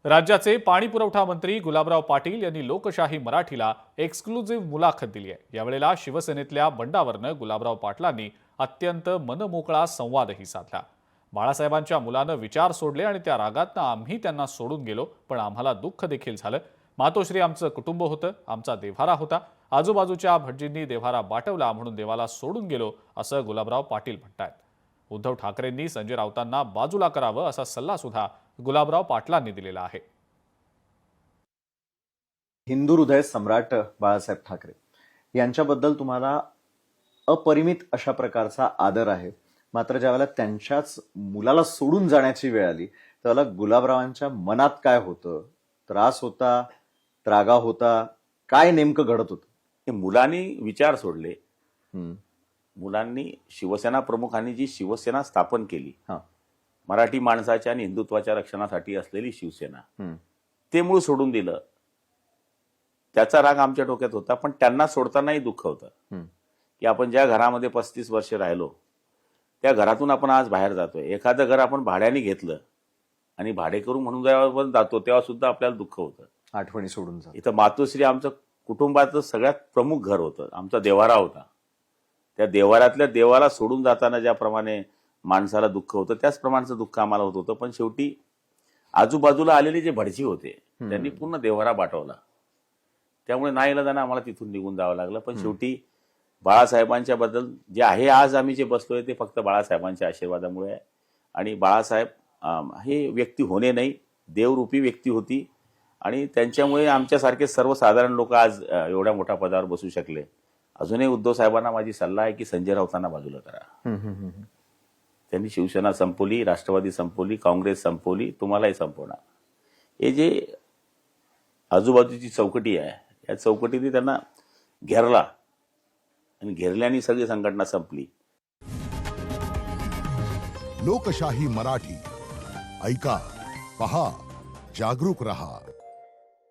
राज्याचे पाणी पुरवठा मंत्री गुलाबराव पाटील यांनी लोकशाही मराठीला एक्सक्लुझिव्ह मुलाखत दिली आहे। यावेळेला शिवसेनेतल्या बंडावरनं गुलाबराव पाटलांनी अत्यंत मनमोकळा संवादही साधला। बाळासाहेबांच्या मुलानं विचार सोडले आणि त्या रागातनं आम्ही त्यांना सोडून गेलो, पण आम्हाला दुःख देखील झालं। मातोश्री आमचं कुटुंब होतं, आमचा देव्हारा होता। आजूबाजूच्या भटजींनी देव्हारा बाटवला म्हणून देवाला सोडून गेलो, असं गुलाबराव पाटील म्हणतात। उद्धव ठाकरेंनी संजय राऊतांना बाजूला करावं असा सल्ला सुद्धा गुलाबराव पाटलांनी दिलेला आहे। हिंदू हृदय सम्राट बाळासाहेब ठाकरे यांच्याबद्दल तुम्हाला अपरिमित अशा प्रकारचा आदर आहे। मात्र ज्यावेळेला त्यांच्याच मुलाला सोडून जाण्याची वेळ आली त्यावेळेला गुलाबरावांच्या मनात काय होतं? त्रास होता, त्रागा होता, काय नेमकं घडत होतं? मुलांनी विचार सोडले। मुलांनी शिवसेना प्रमुखांनी जी शिवसेना स्थापन केली, मराठी माणसाच्या आणि हिंदुत्वाच्या रक्षणासाठी असलेली शिवसेना, ते मूळ सोडून दिलं। त्याचा राग आमच्या डोक्यात होता, पण त्यांना सोडतानाही दुःख होतं की आपण ज्या घरामध्ये 35 वर्ष राहिलो त्या घरातून आपण आज बाहेर जातोय। एखादं घर आपण भाड्याने घेतलं आणि भाडेकरू म्हणून जेव्हा जातो तेव्हा सुद्धा आपल्याला दुःख होतं। आठवणी सोडून जात। इथं मातोश्री आमचं कुटुंबाचं सगळ्यात प्रमुख घर होतं, आमचा देवारा होता। त्या देवाऱ्यातल्या देवाला सोडून जाताना ज्याप्रमाणे माणसाला दुःख होतं त्याच प्रमाणचं दुःख आम्हाला होत होतं। पण शेवटी आजूबाजूला आलेले जे भटजी होते त्यांनी पूर्ण देवारा बाटवला, त्यामुळे नाईलाजाने आम्हाला तिथून निघून जावं लागलं। पण शेवटी बाळासाहेबांच्या बद्दल जे आहे आज आम्ही जे बसलोय ते फक्त बाळासाहेबांच्या आशीर्वादामुळे आहे। आणि बाळासाहेब हे व्यक्ती होणे नाही, देवरूपी व्यक्ती होती आणि त्यांच्यामुळे आमच्यासारखे सर्वसाधारण लोक आज एवढ्या मोठ्या पदावर बसू शकले। अजूनही उद्धव साहेबांना माझी सल्ला आहे की संजय राऊतांना बाजूला करा। त्यांनी शिवसेना संपवली, राष्ट्रवादी संपवली, काँग्रेस संपवली, तुम्हालाही संपवणार। हे जे आजूबाजूची चौकटी आहे या चौकटीने त्यांना घेरला आणि घेरल्याने सगळी संघटना संपली। लोकशाही मराठी ऐका, पहा, जागरूक रहा।